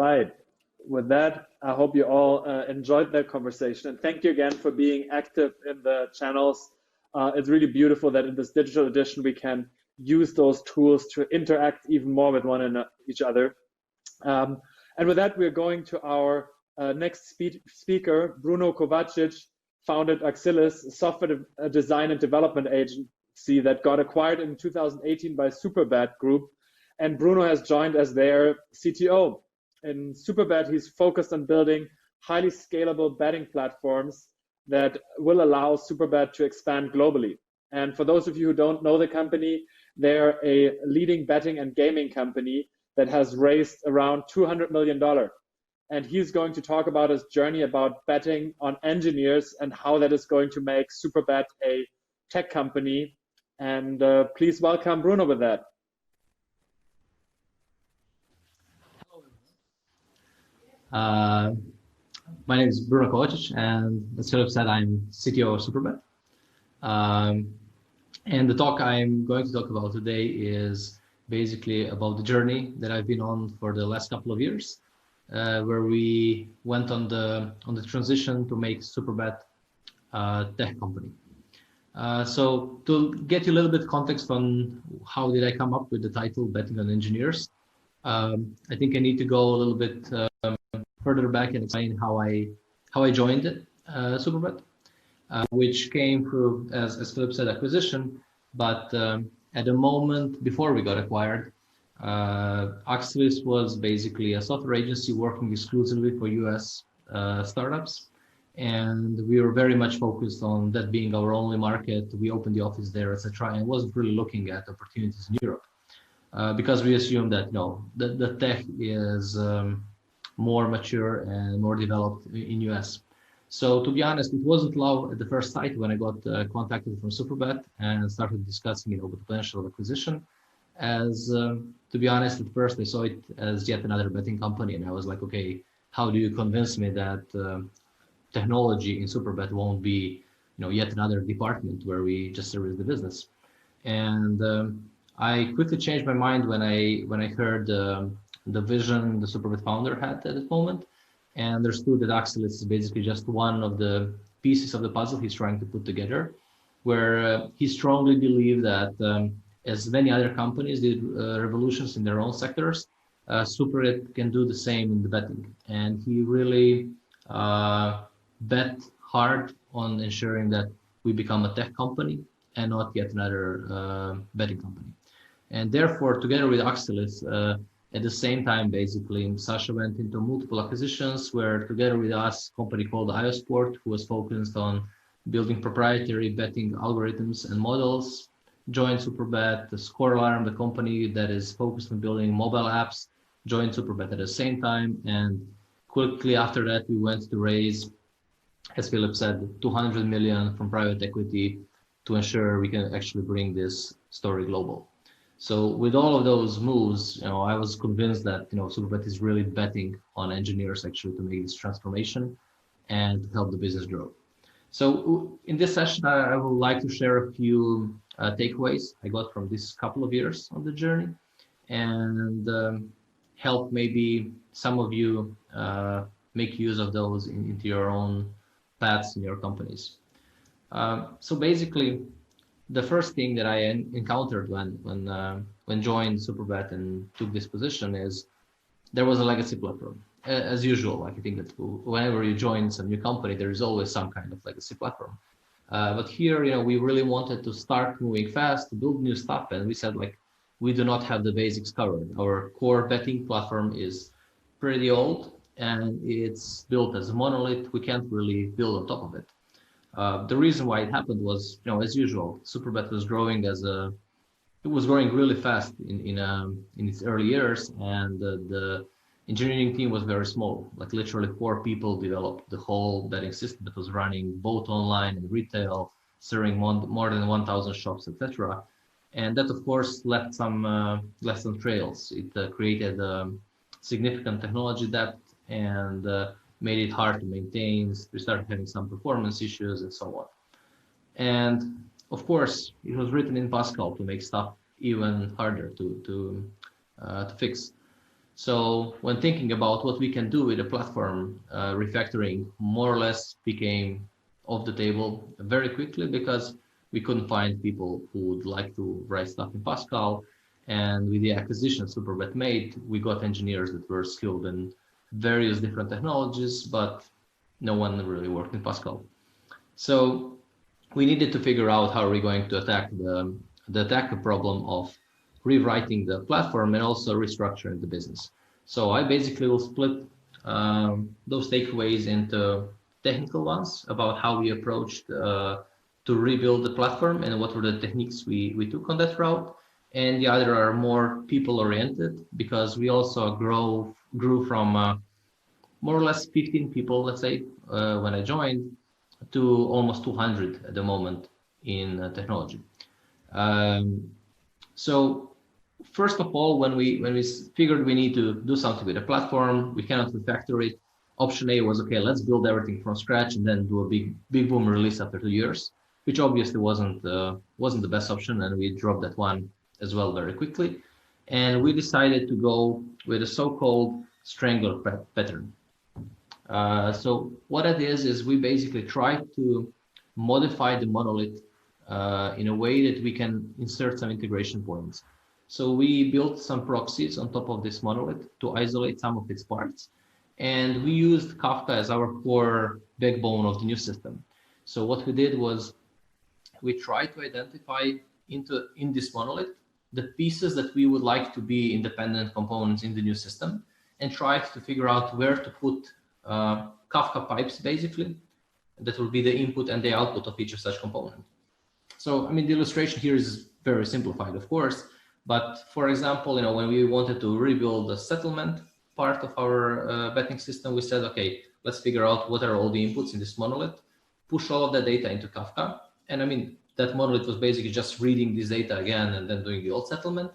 right. With that, I hope you all enjoyed that conversation. And thank you again for being active in the channels. It's really beautiful that in this digital edition, we can use those tools to interact even more with each other. And with that, we're going to our next speaker, Bruno Kovacic, founded Axilis, a software design and development agency that got acquired in 2018 by Superbet Group. And Bruno has joined as their CTO. In Superbet, he's focused on building highly scalable betting platforms that will allow Superbet to expand globally. And for those of you who don't know the company, they're a leading betting and gaming company that has raised around $200 million. And he's going to talk about his journey about betting on engineers and how that is going to make Superbet a tech company. And please welcome Bruno with that. My name is Bruno Kovacic, and as Philip said, I'm CTO of Superbet. And the talk I'm going to talk about today is basically about the journey that I've been on for the last couple of years, where we went on the transition to make Superbet a tech company. So to get you a little bit context on how did I come up with the title Betting on Engineers, I think I need to go a little bit further back and explain how I joined Superbet, which came through, as Philip said, acquisition. But at the moment before we got acquired, Axilis was basically a software agency working exclusively for US startups. And we were very much focused on that being our only market. We opened the office there, etc., and wasn't really looking at opportunities in Europe because we assumed that the tech is more mature and more developed in US. So to be honest, it wasn't love at the first sight when I got contacted from Superbet and started discussing the potential of acquisition. As to be honest, at first I saw it as yet another betting company, and I was like, okay, how do you convince me that technology in Superbet won't be yet another department where we just service the business? And I quickly changed my mind when I heard the vision the Superbet founder had at that moment, and understood that Axilis is basically just one of the pieces of the puzzle he's trying to put together, where he strongly believed that as many other companies did revolutions in their own sectors, Superbet can do the same in the betting. And he really bet hard on ensuring that we become a tech company and not yet another betting company. And therefore, together with Axilis, at the same time, basically, Sasha went into multiple acquisitions where together with us, a company called IOSport, who was focused on building proprietary betting algorithms and models, joined Superbet. The Score Alarm, the company that is focused on building mobile apps, joined Superbet at the same time. And quickly after that, we went to raise, as Philip said, 200 million from private equity to ensure we can actually bring this story global. So with all of those moves, I was convinced that Superbet is really betting on engineers actually to make this transformation and to help the business grow. So in this session, I would like to share a few takeaways I got from this couple of years on the journey, and help maybe some of you make use of those into your own paths in your companies. So basically, the first thing that I encountered when joined Superbet and took this position is there was a legacy platform. As usual, like I think that whenever you join some new company, there is always some kind of legacy platform. But here, we really wanted to start moving fast, to build new stuff, and we said we do not have the basics covered. Our core betting platform is pretty old and it's built as a monolith. We can't really build on top of it. The reason why it happened was, as usual, Superbet was growing it was growing really fast in its early years, and the engineering team was very small. Like literally 4 people developed the whole betting system that was running both online and retail, serving more than 1,000 shops, etc. And that, of course, left some trails. It created significant technology debt and made it hard to maintain. We started having some performance issues and so on. And of course, it was written in Pascal to make stuff even harder to fix. So when thinking about what we can do with the platform, refactoring more or less became off the table very quickly because we couldn't find people who would like to write stuff in Pascal. And with the acquisition Superbet made, we got engineers that were skilled in various different technologies, but no one really worked in Pascal. So we needed to figure out how are we going to attack the attacker problem of rewriting the platform and also restructuring the business. So I basically will split those takeaways into technical ones about how we approached to rebuild the platform and what were the techniques we took on that route. And the other are more people oriented because we also grew from more or less 15 people, let's say, when I joined, to almost 200 at the moment in technology. So first of all, when we figured we need to do something with the platform, we cannot refactor it. Option A was, okay, let's build everything from scratch and then do a big boom release after 2 years, which obviously wasn't the best option, and we dropped that one as well very quickly. And we decided to go with a so-called strangler pattern. So what it is we basically try to modify the monolith in a way that we can insert some integration points. So we built some proxies on top of this monolith to isolate some of its parts. And we used Kafka as our core backbone of the new system. So what we did was we tried to identify in this monolith the pieces that we would like to be independent components in the new system, and tried to figure out where to put Kafka pipes, basically, that will be the input and the output of each of such component. So, I mean, the illustration here is very simplified, of course, but for example, when we wanted to rebuild the settlement part of our betting system, we said, okay, let's figure out what are all the inputs in this monolith, push all of that data into Kafka. And I mean, that monolith was basically just reading this data again and then doing the old settlement.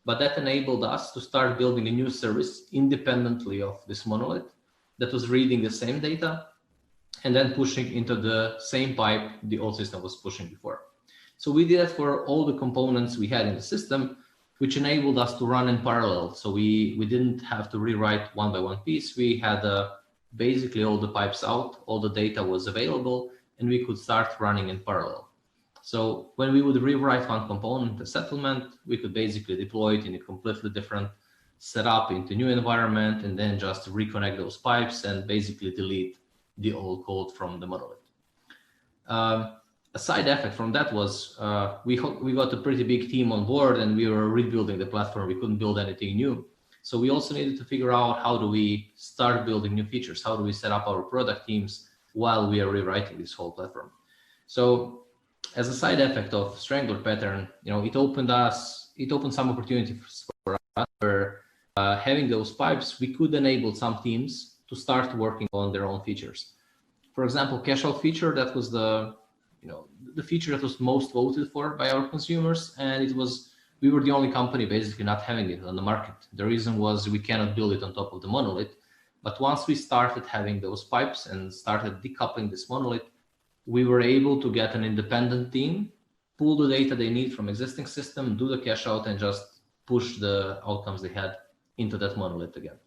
But that enabled us to start building a new service independently of this monolith that was reading the same data and then pushing into the same pipe the old system was pushing before. So we did that for all the components we had in the system, which enabled us to run in parallel. So we didn't have to rewrite one by one piece. We had basically all the pipes out, all the data was available, and we could start running in parallel. So when we would rewrite one component, the settlement, we could basically deploy it in a completely different setup into new environment, and then just reconnect those pipes and basically delete the old code from the monolith. A side effect from that was we got a pretty big team on board, and we were rebuilding the platform. We couldn't build anything new. So we also needed to figure out how do we start building new features? How do we set up our product teams while we are rewriting this whole platform? So as a side effect of strangler pattern, it opened some opportunities for us where having those pipes, we could enable some teams to start working on their own features. For example, cash out feature, that was the feature that was most voted for by our consumers, and we were the only company basically not having it on the market. The reason was we cannot build it on top of the monolith. But once we started having those pipes and started decoupling this monolith, we were able to get an independent team, pull the data they need from existing system, do the cache out, and just push the outcomes they had into that monolith again.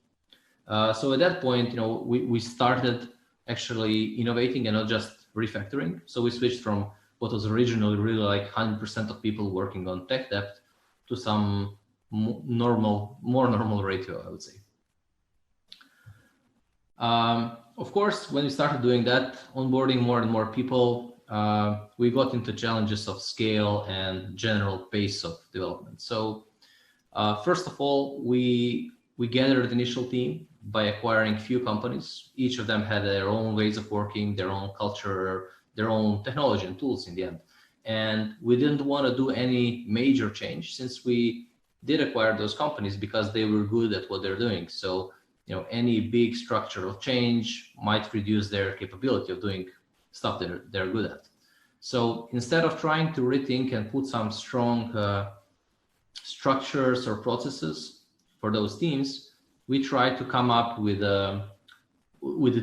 So at that point, we started actually innovating and not just refactoring. So we switched from what was originally really like 100% of people working on tech debt to some more normal ratio, I would say. Of course, when we started doing that, onboarding more and more people, we got into challenges of scale and general pace of development. So first of all, we gathered an initial team by acquiring few companies. Each of them had their own ways of working, their own culture, their own technology and tools in the end. And we didn't want to do any major change since we did acquire those companies because they were good at what they're doing. So any big structural change might reduce their capability of doing stuff that they're good at. So instead of trying to rethink and put some strong structures or processes for those teams, we tried to come up with the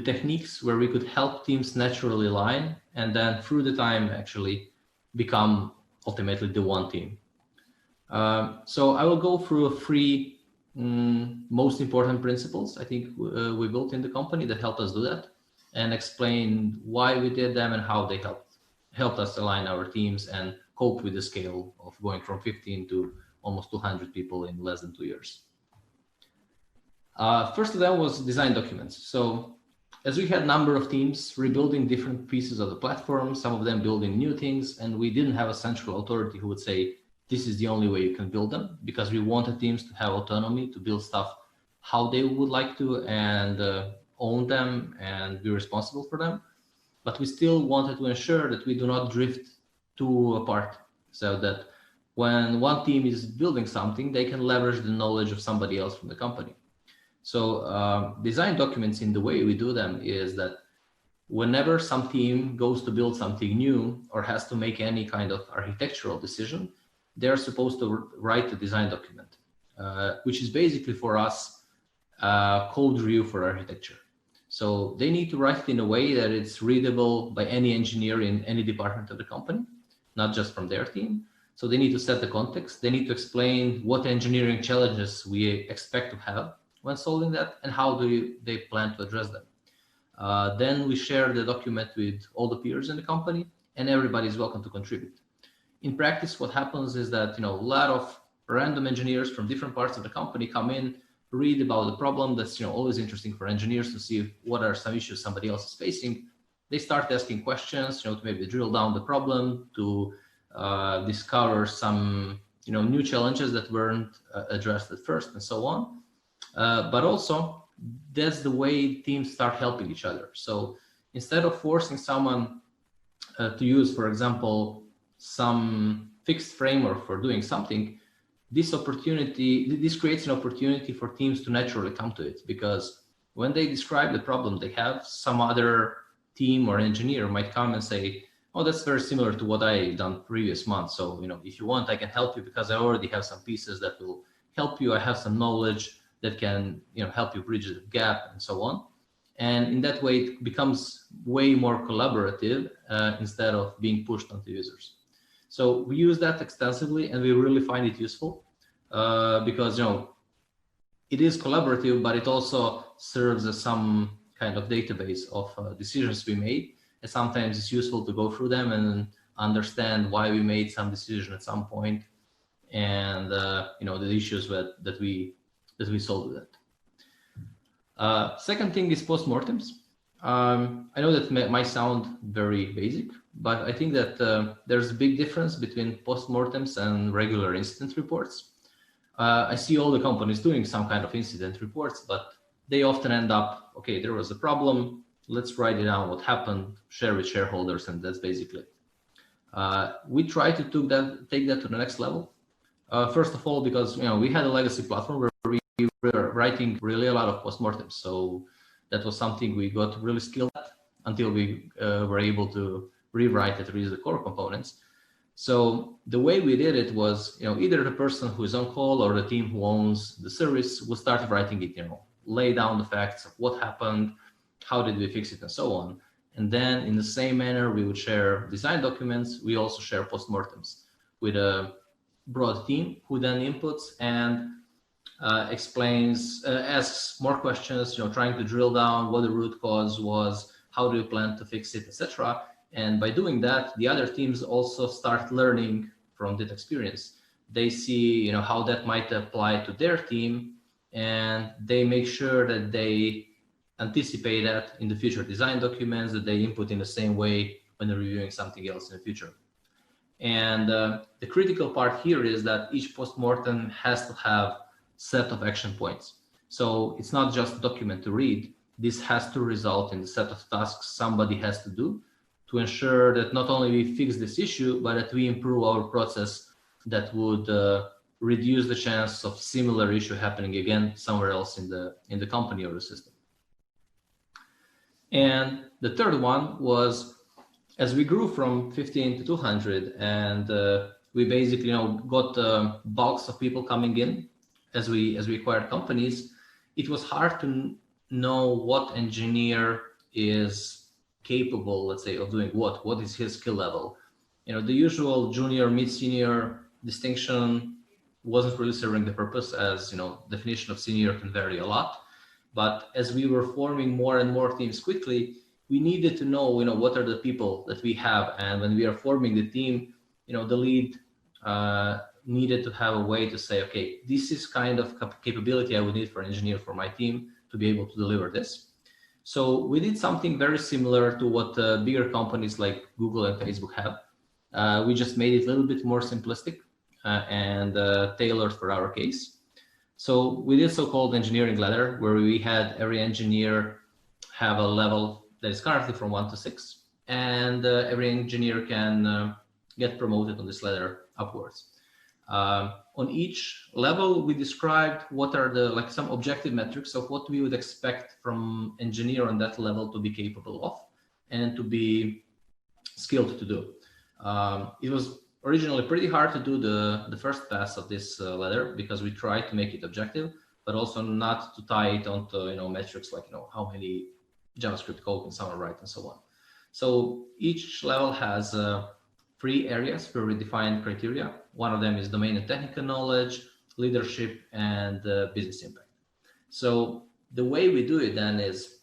techniques where we could help teams naturally align and then through the time actually become ultimately the one team. So I will go through three most important principles I think we built in the company that helped us do that, and explain why we did them and how they helped us align our teams and cope with the scale of going from 15 to almost 200 people in less than 2 years. First of them was design documents. So as we had a number of teams rebuilding different pieces of the platform, some of them building new things, and we didn't have a central authority who would say, this is the only way you can build them, because we wanted teams to have autonomy to build stuff how they would like to, and own them and be responsible for them. But we still wanted to ensure that we do not drift too apart, so that when one team is building something, they can leverage the knowledge of somebody else from the company. So design documents, in the way we do them, is that whenever some team goes to build something new or has to make any kind of architectural decision, they're supposed to write a design document, which is basically for us code review for architecture. So they need to write it in a way that it's readable by any engineer in any department of the company, not just from their team. So they need to set the context. They need to explain what engineering challenges we expect to have when solving that, and how do they plan to address them. Then we share the document with all the peers in the company, and everybody is welcome to contribute. In practice, what happens is that a lot of random engineers from different parts of the company come in, read about the problem. That's always interesting for engineers to see what are some issues somebody else is facing. They start asking questions, to maybe drill down the problem, to discover some new challenges that weren't addressed at first, and so on. But also, that's the way teams start helping each other. So instead of forcing someone to use, for example, some fixed framework for doing something, this creates an opportunity for teams to naturally come to it, because when they describe the problem they have, some other team or engineer might come and say, oh, that's very similar to what I've done previous month. So, if you want, I can help you, because I already have some pieces that will help you. I have some knowledge that can, help you bridge the gap, and so on. And in that way, it becomes way more collaborative instead of being pushed onto users. So we use that extensively, and we really find it useful because, it is collaborative, but it also serves as some kind of database of decisions we made. And sometimes it's useful to go through them and understand why we made some decision at some point, and the issues that we solved with it. Second thing is postmortems. I know that might sound very basic, but I think that there's a big difference between postmortems and regular incident reports. I see all the companies doing some kind of incident reports, but they often end up, okay, there was a problem, let's write it down what happened, share with shareholders, and that's basically it. We try to take that to the next level. First of all, because we had a legacy platform where we were writing really a lot of postmortems, so that was something we got really skilled at until we were able to rewrite it, reuse the core components. So the way we did it was, either the person who is on call or the team who owns the service will start writing it, lay down the facts of what happened, how did we fix it, and so on. And then in the same manner, we would share design documents. We also share postmortems with a broad team who then inputs and explains, asks more questions, trying to drill down what the root cause was, how do you plan to fix it, etc. And by doing that, the other teams also start learning from that experience. They see, how that might apply to their team, and they make sure that they anticipate that in the future design documents, that they input in the same way when they're reviewing something else in the future. And the critical part here is that each postmortem has to have set of action points. So it's not just a document to read. This has to result in the set of tasks somebody has to do to ensure that not only we fix this issue, but that we improve our process that would reduce the chance of similar issue happening again somewhere else in the company or the system. And the third one was, as we grew from 15 to 200, and we basically got bulks of people coming in as we acquired companies, it was hard to know what engineer is capable, let's say, of doing what is his skill level. The usual junior, mid-senior distinction wasn't really serving the purpose, as definition of senior can vary a lot. But as we were forming more and more teams quickly, we needed to know, what are the people that we have. And when we are forming the team, the lead needed to have a way to say, okay, this is kind of capability I would need for an engineer for my team to be able to deliver this. So we did something very similar to what bigger companies like Google and Facebook have. We just made it a little bit more simplistic and tailored for our case. So we did so-called engineering ladder, where we had every engineer have a level that is currently from 1 to 6, and every engineer can get promoted on this ladder upwards. On each level, we described what are the some objective metrics of what we would expect from engineer on that level to be capable of and to be skilled to do. It was originally pretty hard to do the first pass of this ladder, because we tried to make it objective, but also not to tie it onto metrics like how many JavaScript code can someone write and so on. So each level has 3 areas where we define criteria. One of them is domain and technical knowledge, leadership, and business impact. So the way we do it then is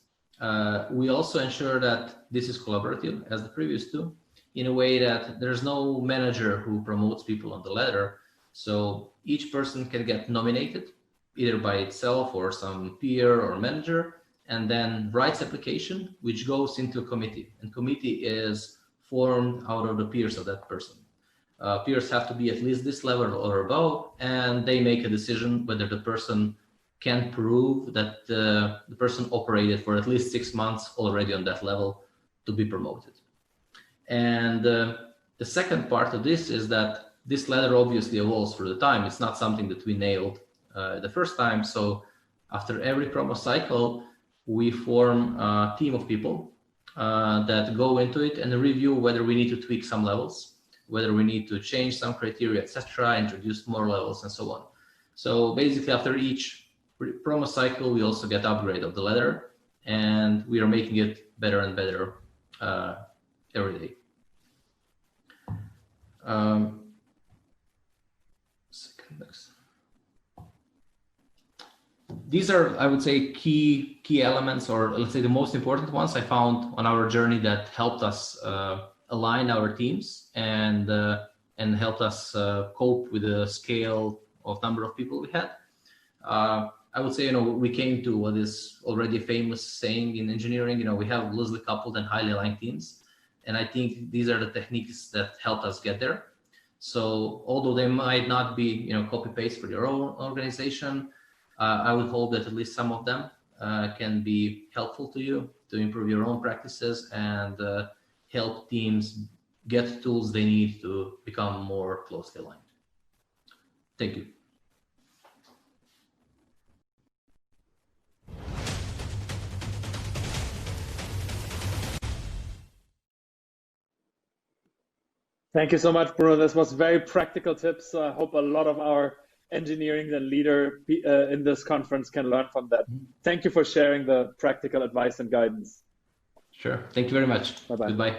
we also ensure that this is collaborative as the previous 2, in a way that there's no manager who promotes people on the ladder. So each person can get nominated either by itself or some peer or manager, and then writes application, which goes into a committee. And committee is formed out of the peers of that person. Peers have to be at least this level or above, and they make a decision whether the person can prove that the person operated for at least 6 months already on that level to be promoted. And the second part of this is that this ladder obviously evolves through the time. It's not something that we nailed the first time. So after every promo cycle, we form a team of people that go into it and review whether we need to tweak some levels, whether we need to change some criteria, etc., introduce more levels, and so on. So basically, after each promo cycle, we also get upgrade of the ladder, and we are making it better and better every day. These are, I would say, key elements, or let's say the most important ones I found on our journey that helped us align our teams and helped us cope with the scale of number of people we had. I would say, we came to what is already a famous saying in engineering, we have loosely coupled and highly aligned teams. And I think these are the techniques that helped us get there. So although they might not be, copy-paste for your own organization, I would hope that at least some of them can be helpful to you to improve your own practices and help teams get tools they need to become more closely aligned. Thank you. Thank you so much, Bruno. This was very practical tips. So I hope a lot of our engineering and leader in this conference can learn from that. Thank you for sharing the practical advice and guidance. Sure. Thank you very much. Bye-bye. Goodbye.